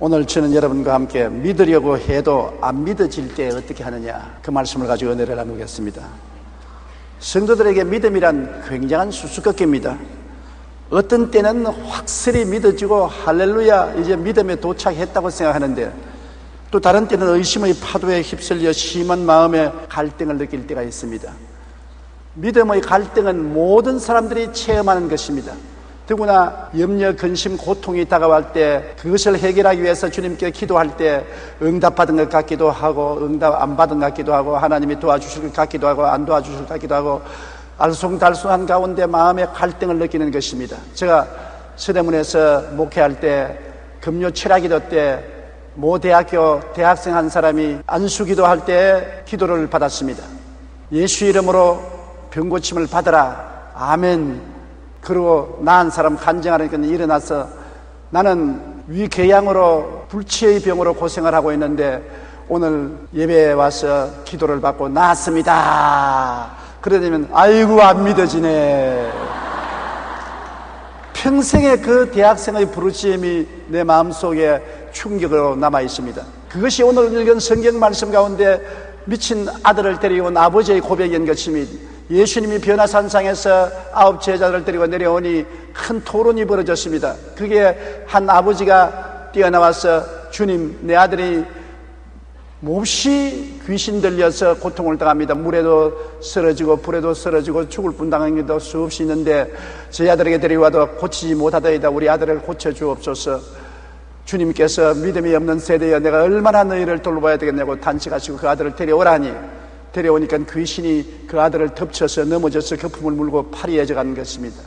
오늘 저는 여러분과 함께 믿으려고 해도 안 믿어질 때 어떻게 하느냐, 그 말씀을 가지고 은혜를 나누겠습니다. 성도들에게 믿음이란 굉장한 수수께끼입니다. 어떤 때는 확실히 믿어지고 할렐루야 이제 믿음에 도착했다고 생각하는데, 또 다른 때는 의심의 파도에 휩쓸려 심한 마음의 갈등을 느낄 때가 있습니다. 믿음의 갈등은 모든 사람들이 체험하는 것입니다. 더구나 염려, 근심, 고통이 다가올 때 그것을 해결하기 위해서 주님께 기도할 때 응답받은 것 같기도 하고 응답 안 받은 것 같기도 하고 하나님이 도와주실 것 같기도 하고 안 도와주실 것 같기도 하고 알쏭달쏭한 가운데 마음의 갈등을 느끼는 것입니다. 제가 서대문에서 목회할 때 금요 철야기도 때 모 대학교 대학생 한 사람이 안수기도 할 때 기도를 받았습니다. 예수 이름으로 병고침을 받아라. 아멘. 그리고 나은 사람 간증하니까 일어나서 나는 위궤양으로 불치의 병으로 고생을 하고 있는데 오늘 예배에 와서 기도를 받고 나았습니다. 그러면 아이고 안 믿어지네. 평생의 그 대학생의 부르짖음이 내 마음속에 충격으로 남아 있습니다. 그것이 오늘 읽은 성경 말씀 가운데 미친 아들을 데리고 온 아버지의 고백인 것입니다. 예수님이 변화산상에서 9 제자들을 데리고 내려오니 큰 토론이 벌어졌습니다. 그게 한 아버지가 뛰어나와서 주님, 내 아들이 몹시 귀신 들려서 고통을 당합니다. 물에도 쓰러지고 불에도 쓰러지고 죽을 뿐 당한 것도 수없이 있는데 제 아들에게 데려와도 고치지 못하더이다. 우리 아들을 고쳐주옵소서. 주님께서 믿음이 없는 세대여 내가 얼마나 너희를 돌봐야 되겠냐고 단식하시고 그 아들을 데려오라니, 데려오니까 귀신이 그 아들을 덮쳐서 넘어져서 거품을 물고 팔이 해져가는 것입니다.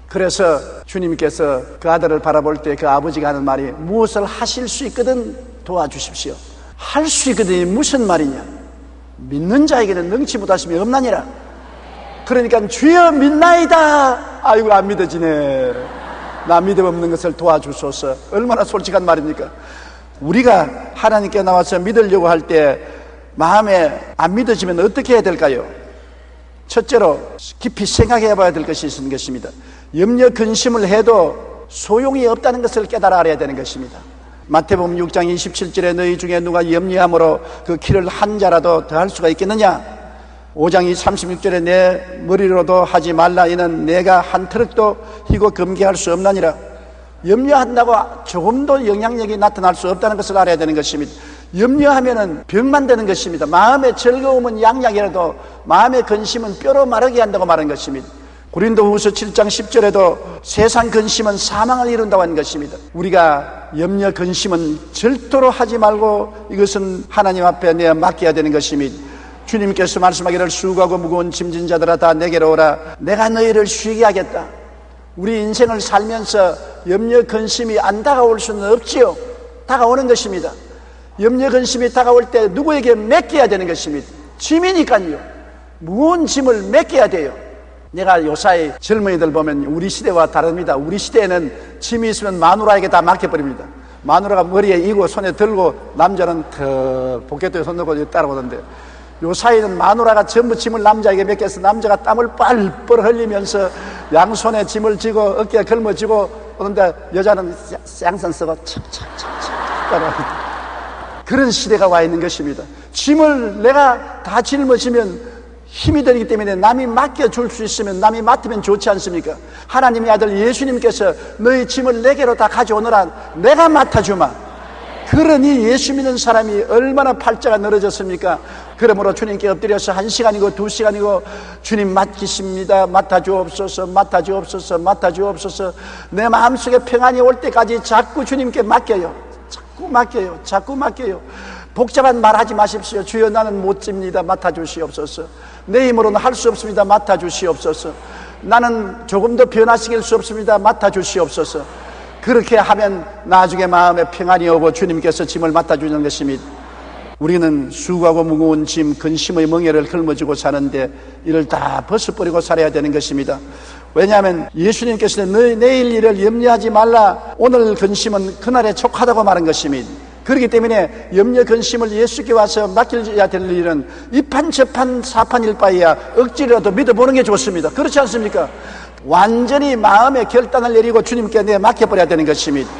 그래서 주님께서 그 아들을 바라볼 때 그 아버지가 하는 말이 무엇을 하실 수 있거든 도와주십시오. 할 수 있거든 무슨 말이냐, 믿는 자에게는 능치 못하심이 없나니라. 그러니까 주여 믿나이다. 아이고 안 믿어지네. 나 믿음 없는 것을 도와주소서. 얼마나 솔직한 말입니까? 우리가 하나님께 나와서 믿으려고 할 때 마음에 안 믿어지면 어떻게 해야 될까요? 첫째로 깊이 생각해 봐야 될 것이 있는 것입니다. 염려 근심을 해도 소용이 없다는 것을 깨달아 알아야 되는 것입니다. 마태복음 6장 27절에 너희 중에 누가 염려함으로 그 키를 한 자라도 더할 수가 있겠느냐? 5장 36절에 내 머리로도 하지 말라. 이는 내가 한 트럭도 희고 금계할 수 없나니라. 염려한다고 조금도 영향력이 나타날 수 없다는 것을 알아야 되는 것입니다. 염려하면은 병만 되는 것입니다. 마음의 즐거움은 양약이라도 마음의 근심은 뼈로 마르게 한다고 말한 것입니다. 고린도후서 7장 10절에도 세상 근심은 사망을 이룬다고 하는 것입니다. 우리가 염려 근심은 절도로 하지 말고 이것은 하나님 앞에 내어 맡겨야 되는 것입니다. 주님께서 말씀하기를 수고하고 무거운 짐진 자들아 다 내게로 오라. 내가 너희를 쉬게 하겠다. 우리 인생을 살면서 염려 근심이 안 다가올 수는 없지요. 다가오는 것입니다. 염려 근심이 다가올 때 누구에게 맡겨야 되는 것입니다. 짐이니까요. 무거운 짐을 맡겨야 돼요. 내가 요사이 젊은이들 보면 우리 시대와 다릅니다. 우리 시대에는 짐이 있으면 마누라에게 다 맡겨버립니다. 마누라가 머리에 이고 손에 들고 남자는 더 포켓에 손 넣고 따라오던데, 요사이는 마누라가 전부 짐을 남자에게 맡겨서 남자가 땀을 뻘뻘 흘리면서 양손에 짐을 지고 어깨에 걸머지고 오는데 여자는 양손 쓰고 척척척척 따라옵니다. 그런 시대가 와 있는 것입니다. 짐을 내가 다 짊어지면 힘이 들기 때문에 남이 맡겨줄 수 있으면 남이 맡으면 좋지 않습니까? 하나님의 아들 예수님께서 너희 짐을 내게로 다 가져오너라. 내가 맡아주마. 그러니 예수 믿는 사람이 얼마나 팔자가 늘어졌습니까? 그러므로 주님께 엎드려서 1시간이고 2시간이고 주님 맡기십니다. 맡아주옵소서, 맡아주옵소서, 맡아주옵소서. 내 마음속에 평안이 올 때까지 자꾸 주님께 맡겨요. 자꾸 맡겨요. 자꾸 맡겨요. 복잡한 말 하지 마십시오. 주여 나는 못 집니다. 맡아주시옵소서. 내 힘으로는 할 수 없습니다. 맡아주시옵소서. 나는 조금 더 변화시킬 수 없습니다. 맡아주시옵소서. 그렇게 하면 나중에 마음에 평안이 오고 주님께서 짐을 맡아주는 것입니다. 우리는 수고하고 무거운 짐, 근심의 멍에를 걸머쥐고 사는데 이를 다 벗어버리고 살아야 되는 것입니다. 왜냐하면 예수님께서는 너희 내일 일을 염려하지 말라. 오늘 근심은 그날에 족하다고 말한 것입니다. 그렇기 때문에 염려 근심을 예수께 와서 맡겨야 될 일은 이판 저판 사판일 바에야 억지라도 믿어보는 게 좋습니다. 그렇지 않습니까? 완전히 마음의 결단을 내리고 주님께 내 맡겨버려야 되는 것입니다.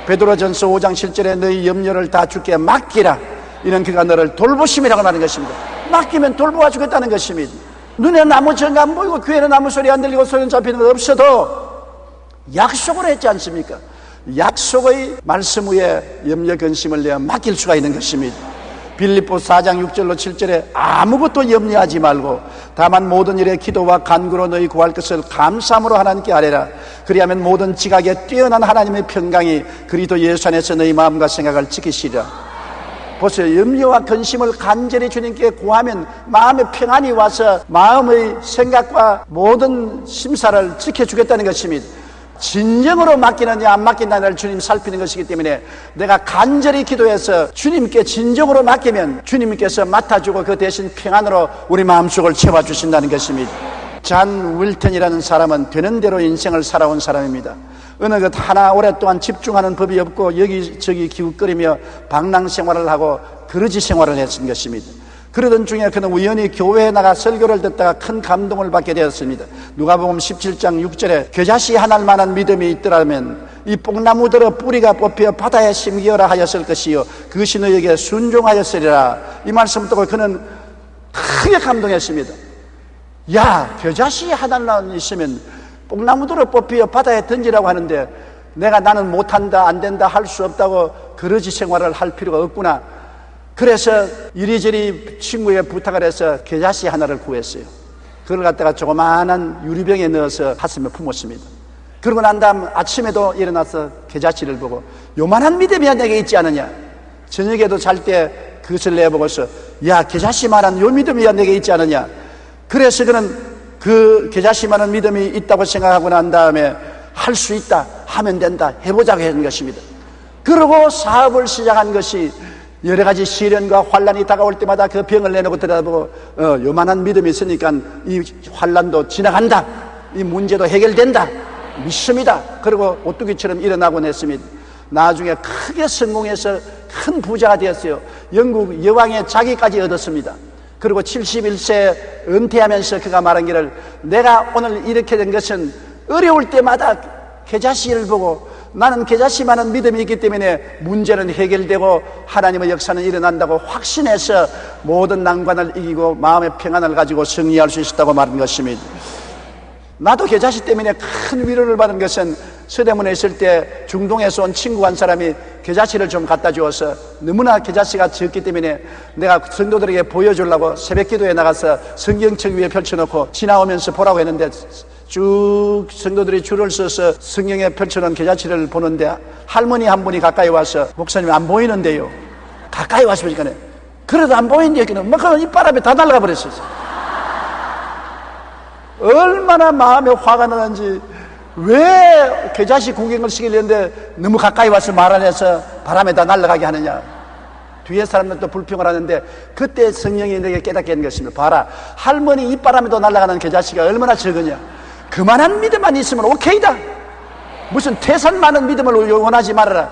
베드로전서 5장 7절에 너희 염려를 다 주께 맡기라. 이는 그가 너를 돌보심이라고 하는 것입니다. 맡기면 돌보아 주겠다는 것입니다. 눈에는 아무 증거 안 보이고 귀에는 아무 소리 안 들리고 소리는 잡히는 거 없어도 약속을 했지 않습니까? 약속의 말씀 위에 염려 근심을 내어 맡길 수가 있는 것입니다. 빌립보 4장 6절로 7절에 아무것도 염려하지 말고 다만 모든 일에 기도와 간구로 너희 구할 것을 감사함으로 하나님께 아뢰라. 그리하면 모든 지각에 뛰어난 하나님의 평강이 그리스도 예수 안에서 너희 마음과 생각을 지키시리라. 보세요. 염려와 근심을 간절히 주님께 구하면 마음의 평안이 와서 마음의 생각과 모든 심사를 지켜주겠다는 것입니다. 진정으로 맡기느냐 안 맡기느냐를 주님 살피는 것이기 때문에 내가 간절히 기도해서 주님께 진정으로 맡기면 주님께서 맡아주고 그 대신 평안으로 우리 마음속을 채워주신다는 것입니다. 잔 윌턴이라는 사람은 되는 대로 인생을 살아온 사람입니다. 어느 것 하나 오랫동안 집중하는 법이 없고 여기저기 기웃거리며 방랑 생활을 하고 그러지 생활을 했던 것입니다. 그러던 중에 그는 우연히 교회에 나가 설교를 듣다가 큰 감동을 받게 되었습니다. 누가복음 17장 6절에 겨자씨 하나일 만한 믿음이 있더라면 이 뽕나무들의 뿌리가 뽑혀 바다에 심기어라 하였을 것이요 그것이 너에게 순종하였으리라. 이 말씀 듣고 그는 크게 감동했습니다. 야, 겨자씨 하나만 있으면 뽕나무들을 뽑혀 바다에 던지라고 하는데 나는 못한다 안 된다 할 수 없다고 그러지 생활을 할 필요가 없구나. 그래서 이리저리 친구에 부탁을 해서 겨자씨 하나를 구했어요. 그걸 갖다가 조그마한 유리병에 넣어서 가슴에 품었습니다. 그러고 난 다음 아침에도 일어나서 겨자씨를 보고 요만한 믿음이 내게 있지 않느냐. 저녁에도 잘 때 그것을 내보고서 야, 겨자씨만한 요 믿음이 내게 있지 않느냐. 그래서 그는 그 겨자씨만한 믿음이 있다고 생각하고 난 다음에 할 수 있다, 하면 된다, 해보자고 했는 것입니다. 그러고 사업을 시작한 것이 여러 가지 시련과 환란이 다가올 때마다 그 병을 내놓고 들여다보고 요만한 믿음이 있으니까 이 환란도 지나간다, 이 문제도 해결된다, 믿습니다. 그리고 오뚜기처럼 일어나곤 했습니다. 나중에 크게 성공해서 큰 부자가 되었어요. 영국 여왕의 자기까지 얻었습니다. 그리고 71세 은퇴하면서 그가 말한 길을 내가 오늘 이렇게 된 것은 어려울 때마다 겨자씨를 보고 나는 겨자씨만한 믿음이 있기 때문에 문제는 해결되고 하나님의 역사는 일어난다고 확신해서 모든 난관을 이기고 마음의 평안을 가지고 승리할 수 있었다고 말한 것입니다. 나도 겨자씨 때문에 큰 위로를 받은 것은 서대문에 있을 때 중동에서 온 친구 한 사람이 겨자씨를 좀 갖다 주어서 너무나 겨자씨가 적기 때문에 내가 성도들에게 보여주려고 새벽 기도에 나가서 성경책 위에 펼쳐놓고 지나오면서 보라고 했는데 쭉 성도들이 줄을 서서 성경에 펼쳐놓은 겨자씨를 보는데 할머니 한 분이 가까이 와서 목사님 안 보이는데요. 가까이 와서 보니까 그래도 안 보이는데요. 막 이 바람에 다 날아가 버렸어요. 얼마나 마음에 화가 나는지. 왜 겨자씨 구경을 시키려는데 너무 가까이 와서 말 안 해서 바람에 다 날아가게 하느냐. 뒤에 사람들도 불평을 하는데 그때 성령이 내게 깨닫게 한 것입니다. 봐라, 할머니 입바람에도 날아가는 겨자씨가 얼마나 적으냐. 그만한 믿음만 있으면 오케이다. 무슨 태산 많은 믿음을 원하지 말아라.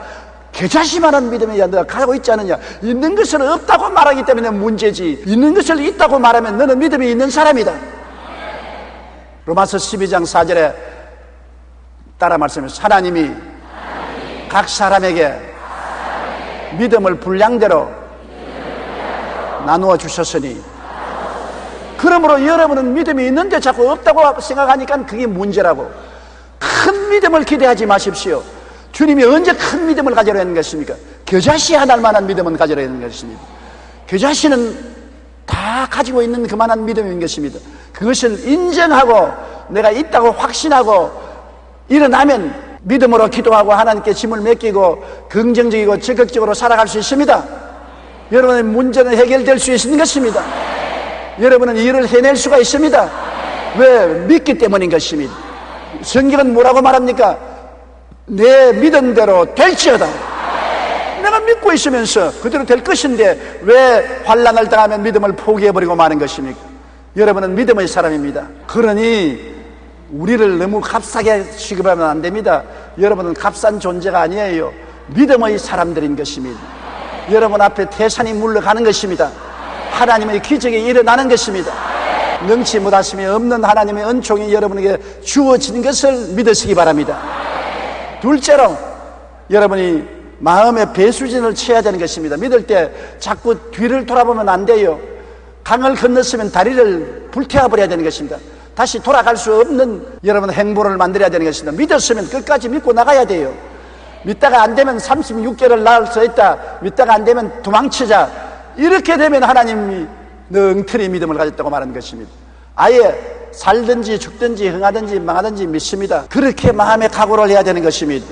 겨자씨만한 믿음이 너가 가지고 있지 않느냐. 있는 것을 없다고 말하기 때문에 문제지, 있는 것을 있다고 말하면 너는 믿음이 있는 사람이다. 로마서 12장 4절에 따라 말씀해서 하나님이 각 사람에게 믿음을 분량대로 나누어 주셨으니, 그러므로 여러분은 믿음이 있는데 자꾸 없다고 생각하니까 그게 문제라고. 큰 믿음을 기대하지 마십시오. 주님이 언제 큰 믿음을 가지려 했는 것입니까? 겨자씨 하나일 만한 믿음은 가지려 했는 것입니다. 겨자씨는 다 가지고 있는 그만한 믿음인 것입니다. 그것을 인정하고 내가 있다고 확신하고 일어나면 믿음으로 기도하고 하나님께 짐을 맡기고 긍정적이고 적극적으로 살아갈 수 있습니다. 여러분의 문제는 해결될 수 있는 것입니다. 여러분은 일을 해낼 수가 있습니다. 왜? 믿기 때문인 것입니다. 성경은 뭐라고 말합니까? 내 믿음대로 될지어다. 내가 믿고 있으면서 그대로 될 것인데 왜 환난을 당하면 믿음을 포기해버리고 마는 것입니까? 여러분은 믿음의 사람입니다. 그러니 우리를 너무 값싸게 취급하면 안 됩니다. 여러분은 값싼 존재가 아니에요. 믿음의 사람들인 것입니다. 여러분 앞에 태산이 물러가는 것입니다. 하나님의 기적이 일어나는 것입니다. 능치 못하심이 없는 하나님의 은총이 여러분에게 주어진 것을 믿으시기 바랍니다. 둘째로 여러분이 마음의 배수진을 쳐야 되는 것입니다. 믿을 때 자꾸 뒤를 돌아보면 안 돼요. 강을 건넜으면 다리를 불태워버려야 되는 것입니다. 다시 돌아갈 수 없는 여러분 행보를 만들어야 되는 것입니다. 믿었으면 끝까지 믿고 나가야 돼요. 믿다가 안 되면 36개를 나을 수 있다. 믿다가 안 되면 도망치자. 이렇게 되면 하나님이 능틀이 믿음을 가졌다고 말하는 것입니다. 아예 살든지 죽든지 흥하든지 망하든지 믿습니다. 그렇게 마음의 각오를 해야 되는 것입니다.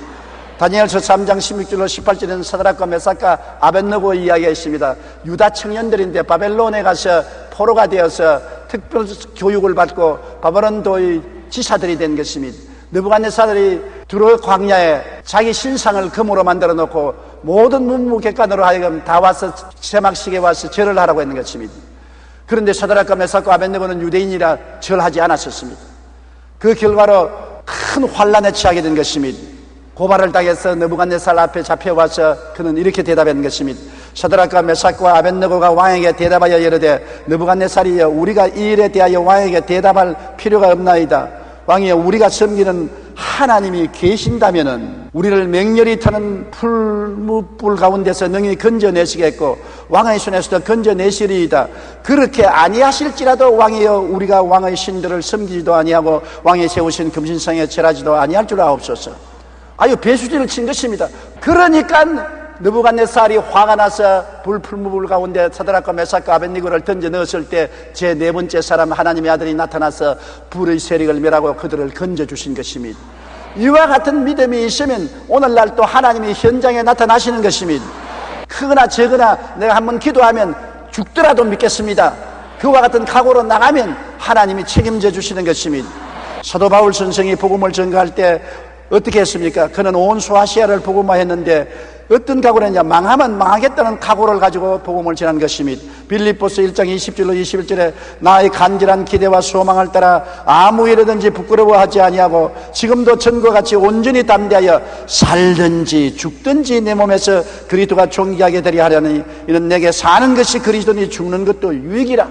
다니엘서 3장 16절로 18절에는 사드락과 메삭과 아벳느고 이야기가 있습니다. 유다 청년들인데 바벨론에 가서 포로가 되어서 특별 교육을 받고 바벨론도의 지사들이 된 것입니다. 느부갓네살이 두로 광야에 자기 신상을 금으로 만들어 놓고 모든 문무객관으로 하여금 다 와서 세막식에 와서 절을 하라고 했는 것입니다. 그런데 사드락과 메삭과 아벳느고는 유대인이라 절하지 않았었습니다. 그 결과로 큰 환란에 처하게 된 것입니다. 고발을 당해서 느부갓네살 앞에 잡혀와서 그는 이렇게 대답한 것입니다. 사드락과 메삭과 아벳느고가 왕에게 대답하여 이르되 느부갓네살이여 우리가 이 일에 대하여 왕에게 대답할 필요가 없나이다. 왕이여 우리가 섬기는 하나님이 계신다면은 우리를 맹렬히 타는 풀무불 가운데서 능히 건져내시겠고 왕의 손에서도 건져내시리이다. 그렇게 아니하실지라도 왕이여 우리가 왕의 신들을 섬기지도 아니하고 왕이 세우신 금신상에 절하지도 아니할 줄 아옵소서. 아유 배수진을 친 것입니다. 그러니까 느부갓네살이 화가 나서 풀무불 가운데 사드락과 메삭과 아벳느고를 던져 넣었을 때 제 네 번째 사람 하나님의 아들이 나타나서 불의 세력을 멸하고 그들을 건져주신 것입니다. 이와 같은 믿음이 있으면 오늘날 또 하나님이 현장에 나타나시는 것입니다. 크거나 적거나 내가 한번 기도하면 죽더라도 믿겠습니다. 그와 같은 각오로 나가면 하나님이 책임져 주시는 것입니다. 사도 바울 선생이 복음을 전가할 때 어떻게 했습니까? 그는 온 소아시아를 복음화했는데 어떤 각오를 했냐? 망하면 망하겠다는 각오를 가지고 복음을 전한 것입니다. 빌립보서 1장 20절로 21절에 나의 간절한 기대와 소망을 따라 아무 일이든지 부끄러워하지 아니하고 지금도 전과 같이 온전히 담대하여 살든지 죽든지 내 몸에서 그리스도가 존귀하게 되려 하려니 이는 내게 사는 것이 그리스도니 죽는 것도 유익이라.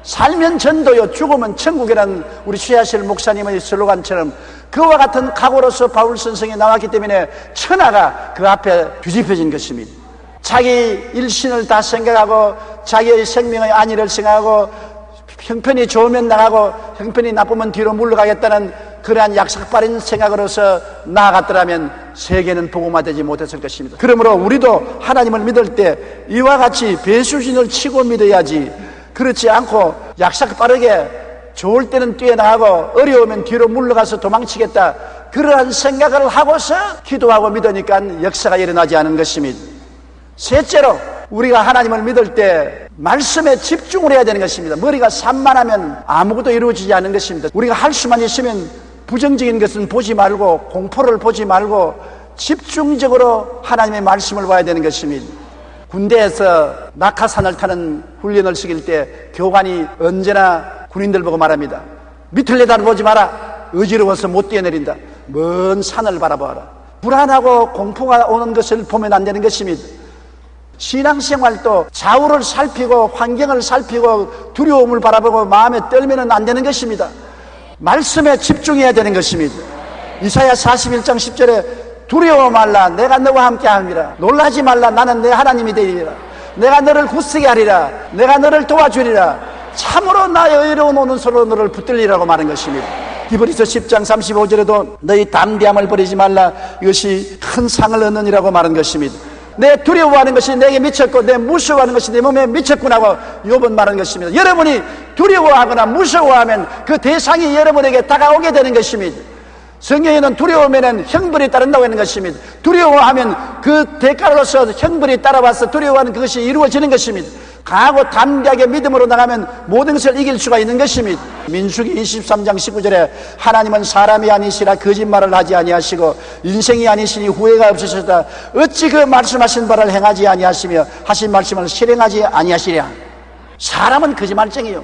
살면 전도요 죽으면 천국이라는 우리 최하실 목사님의 슬로건처럼 그와 같은 각오로서 바울 선생이 나왔기 때문에 천하가 그 앞에 뒤집혀진 것입니다. 자기 일신을 다 생각하고 자기의 생명의 안위를 생각하고 형편이 좋으면 나가고 형편이 나쁘면 뒤로 물러가겠다는 그러한 약삭빠른 생각으로서 나아갔더라면 세계는 복음화되지 못했을 것입니다. 그러므로 우리도 하나님을 믿을 때 이와 같이 배수진을 치고 믿어야지, 그렇지 않고 약삭 빠르게 좋을 때는 뛰어나가고 어려우면 뒤로 물러가서 도망치겠다, 그러한 생각을 하고서 기도하고 믿으니까 역사가 일어나지 않은 것입니다. 셋째로 우리가 하나님을 믿을 때 말씀에 집중을 해야 되는 것입니다. 머리가 산만하면 아무것도 이루어지지 않은 것입니다. 우리가 할 수만 있으면 부정적인 것은 보지 말고 공포를 보지 말고 집중적으로 하나님의 말씀을 봐야 되는 것입니다. 군대에서 낙하산을 타는 훈련을 시킬 때 교관이 언제나 군인들 보고 말합니다. 밑을 내다보지 마라. 어지러워서 못 뛰어내린다. 먼 산을 바라보아라. 불안하고 공포가 오는 것을 보면 안 되는 것입니다. 신앙생활도 좌우를 살피고 환경을 살피고 두려움을 바라보고 마음에 떨면 안 되는 것입니다. 말씀에 집중해야 되는 것입니다. 이사야 41장 10절에 두려워 말라, 내가 너와 함께 함이라. 놀라지 말라, 나는 내 하나님이 되리라. 내가 너를 굳세게 하리라. 내가 너를 도와주리라. 참으로 나의 의로운 오는 소로 너를 붙들리라고 말한 것입니다. 히브리서 10장 35절에도 너희 담대함을 버리지 말라, 이것이 큰 상을 얻느니라고 말한 것입니다. 내 두려워하는 것이 내게 미쳤고 내 무서워하는 것이 내 몸에 미쳤구나고 욥은 말한 것입니다. 여러분이 두려워하거나 무서워하면 그 대상이 여러분에게 다가오게 되는 것입니다. 성경에는 두려우면 형벌이 따른다고 하는 것입니다. 두려워하면 그 대가로서 형벌이 따라와서 두려워하는 그것이 이루어지는 것입니다. 강하고 담대하게 믿음으로 나가면 모든 것을 이길 수가 있는 것입니다. 민수기 23장 19절에 하나님은 사람이 아니시라 거짓말을 하지 아니하시고 인생이 아니시니 후회가 없으시다. 어찌 그 말씀하신 바를 행하지 아니하시며 하신 말씀을 실행하지 아니하시랴. 사람은 거짓말쟁이요,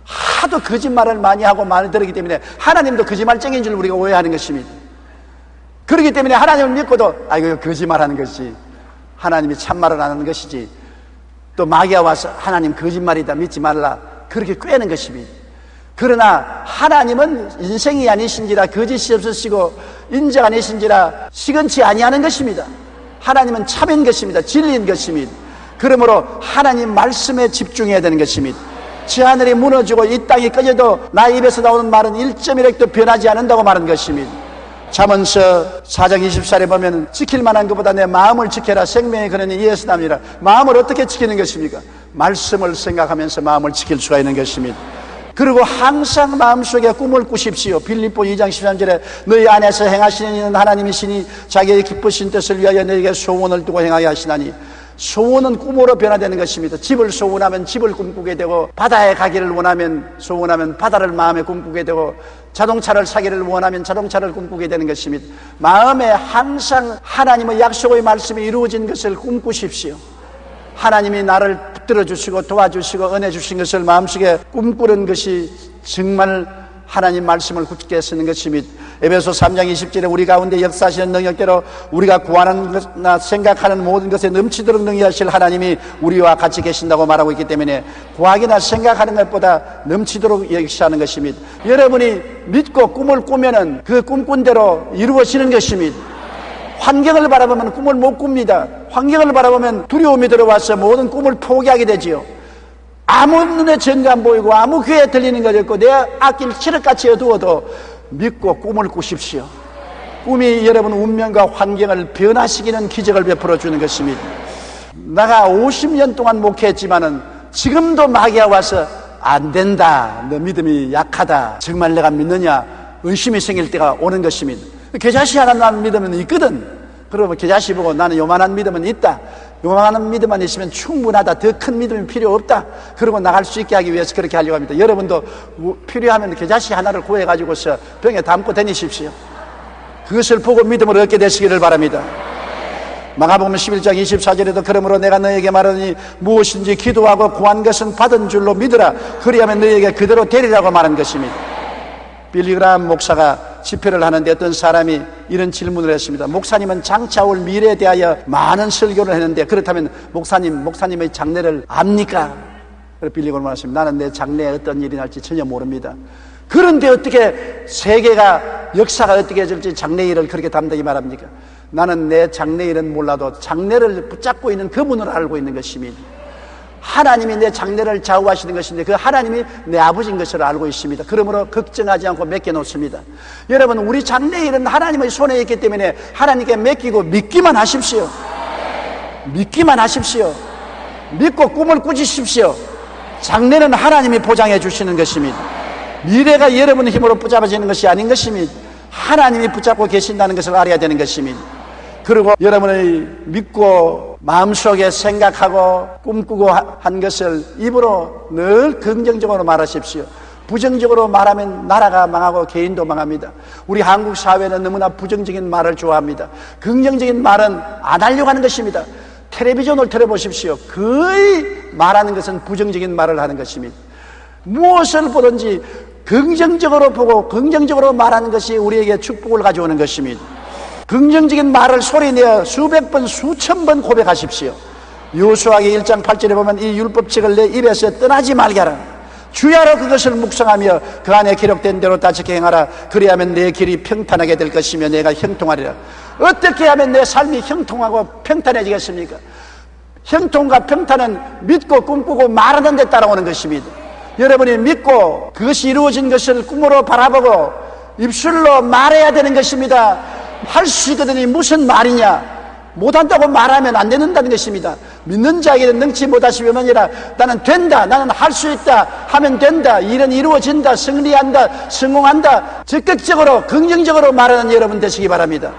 하도 거짓말을 많이 하고 많이 들었기 때문에 하나님도 거짓말쟁이인 줄 우리가 오해하는 것입니다. 그렇기 때문에 하나님을 믿고도 이거 거짓말하는 것이 하나님이 참말을 안 하는 것이지, 또 마귀가 와서 하나님 거짓말이다 믿지 말라 그렇게 꿰는 것입니다. 그러나 하나님은 인생이 아니신지라 거짓이 없으시고 인적 아니신지라 시건치 아니하는 것입니다. 하나님은 참인 것입니다. 진리인 것입니다. 그러므로 하나님 말씀에 집중해야 되는 것입니다. 저 하늘이 무너지고 이 땅이 꺼져도 나 입에서 나오는 말은 1.1핵도 변하지 않는다고 말한 것입니다. 잠언서 4장 24절에 보면 지킬 만한 것보다 내 마음을 지켜라. 생명의 근원이 이에서 납니다. 마음을 어떻게 지키는 것입니까? 말씀을 생각하면서 마음을 지킬 수가 있는 것입니다. 그리고 항상 마음속에 꿈을 꾸십시오. 빌립보 2장 13절에 너희 안에서 행하시는 이는 하나님이시니 자기의 기쁘신 뜻을 위하여 너희에게 소원을 두고 행하게 하시나니, 소원은 꿈으로 변화되는 것입니다. 집을 소원하면 집을 꿈꾸게 되고, 바다에 가기를 소원하면 바다를 마음에 꿈꾸게 되고, 자동차를 사기를 원하면 자동차를 꿈꾸게 되는 것입니다. 마음에 항상 하나님의 약속의 말씀이 이루어진 것을 꿈꾸십시오. 하나님이 나를 붙들어 주시고 도와주시고 은혜 주신 것을 마음속에 꿈꾸는 것이 정말 하나님 말씀을 굳게 쓰는 것입니다. 에베소 3장 20절에 우리 가운데 역사하시는 능력대로 우리가 구하는 것이나 생각하는 모든 것에 넘치도록 능히하실 하나님이 우리와 같이 계신다고 말하고 있기 때문에 구하기나 생각하는 것보다 넘치도록 역사하는 것입니다. 여러분이 믿고 꿈을 꾸면은 그 꿈꾼 대로 이루어지는 것입니다. 환경을 바라보면 꿈을 못 꿉니다. 환경을 바라보면 두려움이 들어와서 모든 꿈을 포기하게 되지요. 아무 눈에 전가 안 보이고 아무 귀에 들리는 것이 없고 내 앞길 칠흑같이 어두워도 믿고 꿈을 꾸십시오. 꿈이 여러분 운명과 환경을 변화시키는 기적을 베풀어 주는 것입니다. 내가 50년 동안 목회했지만은 지금도 마귀가 와서 안 된다, 너 믿음이 약하다, 정말 내가 믿느냐 의심이 생길 때가 오는 것입니다. 겨자씨 하나만 믿으면 있거든. 그러면 겨자씨 보고 나는 요만한 믿음은 있다, 요만한 믿음만 있으면 충분하다, 더 큰 믿음이 필요 없다, 그러고 나갈 수 있게 하기 위해서 그렇게 하려고 합니다. 여러분도 필요하면 겨자씨 하나를 구해가지고서 병에 담고 다니십시오. 그것을 보고 믿음을 얻게 되시기를 바랍니다. 마가복음 11장 24절에도 그러므로 내가 너에게 말하니 무엇인지 기도하고 구한 것은 받은 줄로 믿으라. 그리하면 너에게 그대로 되리라고 말한 것입니다. 빌리그람 목사가 집회를 하는데 어떤 사람이 이런 질문을 했습니다. 목사님은 장차 올 미래에 대하여 많은 설교를 했는데 그렇다면 목사님의 장래를 압니까? 그래서 빌리그람 말했습니다. 나는 내 장래에 어떤 일이 날지 전혀 모릅니다. 그런데 어떻게 세계가 역사가 어떻게 될지 장래 일을 그렇게 담대히 말합니까? 나는 내 장래 일은 몰라도 장래를 붙잡고 있는 그분을 알고 있는 것입니다. 하나님이 내 장래를 좌우하시는 것인데 그 하나님이 내 아버지인 것을 알고 있습니다. 그러므로 걱정하지 않고 맡겨놓습니다. 여러분, 우리 장래 일은 하나님의 손에 있기 때문에 하나님께 맡기고 믿기만 하십시오. 믿기만 하십시오. 믿고 꿈을 꾸시십시오. 장래는 하나님이 보장해 주시는 것입니다. 미래가 여러분의 힘으로 붙잡아지는 것이 아닌 것입니다. 하나님이 붙잡고 계신다는 것을 알아야 되는 것입니다. 그리고 여러분의 믿고 마음속에 생각하고 꿈꾸고 한 것을 입으로 늘 긍정적으로 말하십시오. 부정적으로 말하면 나라가 망하고 개인도 망합니다. 우리 한국 사회는 너무나 부정적인 말을 좋아합니다. 긍정적인 말은 안 하려고 하는 것입니다. 텔레비전을 틀어보십시오. 거의 말하는 것은 부정적인 말을 하는 것입니다. 무엇을 보든지 긍정적으로 보고 긍정적으로 말하는 것이 우리에게 축복을 가져오는 것입니다. 긍정적인 말을 소리내어 수백 번 수천 번 고백하십시오. 여호수아기 1장 8절에 보면 이 율법책을 내 입에서 떠나지 말게 하라. 주야로 그것을 묵상하며 그 안에 기록된 대로 따지게 행하라. 그리하면 내 길이 평탄하게 될 것이며 내가 형통하리라. 어떻게 하면 내 삶이 형통하고 평탄해지겠습니까? 형통과 평탄은 믿고 꿈꾸고 말하는 데 따라오는 것입니다. 여러분이 믿고 그것이 이루어진 것을 꿈으로 바라보고 입술로 말해야 되는 것입니다. 할 수 있거든요. 무슨 말이냐? 못한다고 말하면 안 된다는 것입니다. 믿는 자에게는 능치 못하시면 아니라 나는 된다, 나는 할 수 있다 하면 된다, 일은 이루어진다, 승리한다, 성공한다, 적극적으로 긍정적으로 말하는 여러분 되시기 바랍니다.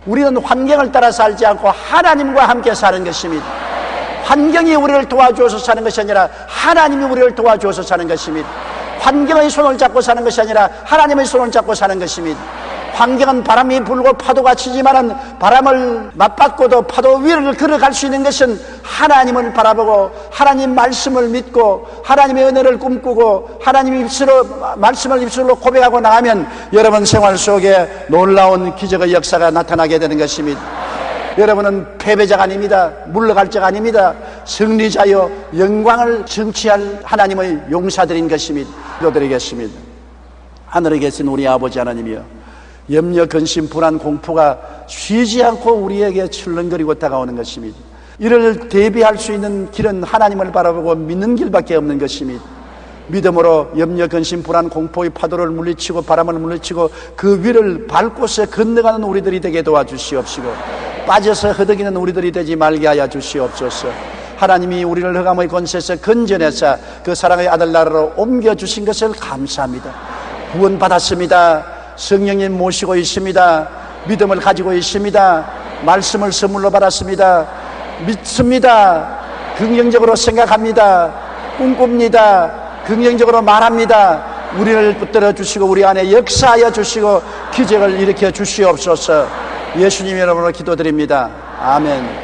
우리는 환경을 따라 살지 않고 하나님과 함께 사는 것입니다. 환경이 우리를 도와주어서 사는 것이 아니라 하나님이 우리를 도와주어서 사는 것입니다. 환경의 손을 잡고 사는 것이 아니라 하나님의 손을 잡고 사는 것입니다. 환경은 바람이 불고 파도가 치지만은 바람을 맞받고도 파도 위를 걸어갈 수 있는 것은 하나님을 바라보고 하나님 말씀을 믿고 하나님의 은혜를 꿈꾸고 하나님 말씀을 입술로 고백하고 나가면 여러분 생활 속에 놀라운 기적의 역사가 나타나게 되는 것입니다. 여러분은 패배자가 아닙니다. 물러갈 자가 아닙니다. 승리자여 영광을 정취할 하나님의 용사들인 것입니다. 기도드리겠습니다. 하늘에 계신 우리 아버지 하나님이여, 염려, 근심, 불안, 공포가 쉬지 않고 우리에게 출렁거리고 다가오는 것입니다. 이를 대비할 수 있는 길은 하나님을 바라보고 믿는 길밖에 없는 것입니다. 믿음으로 염려, 근심, 불안, 공포의 파도를 물리치고 바람을 물리치고 그 위를 밟고서 건너가는 우리들이 되게 도와주시옵시고, 빠져서 허덕이는 우리들이 되지 말게 하여 주시옵소서. 하나님이 우리를 흑암의 권세에서 건져내사 그 사랑의 아들 나라로 옮겨주신 것을 감사합니다. 구원받았습니다. 성령님 모시고 있습니다. 믿음을 가지고 있습니다. 말씀을 선물로 받았습니다. 믿습니다. 긍정적으로 생각합니다. 꿈꿉니다. 긍정적으로 말합니다. 우리를 붙들어 주시고 우리 안에 역사하여 주시고 기적을 일으켜 주시옵소서. 예수님 이름으로 기도드립니다. 아멘.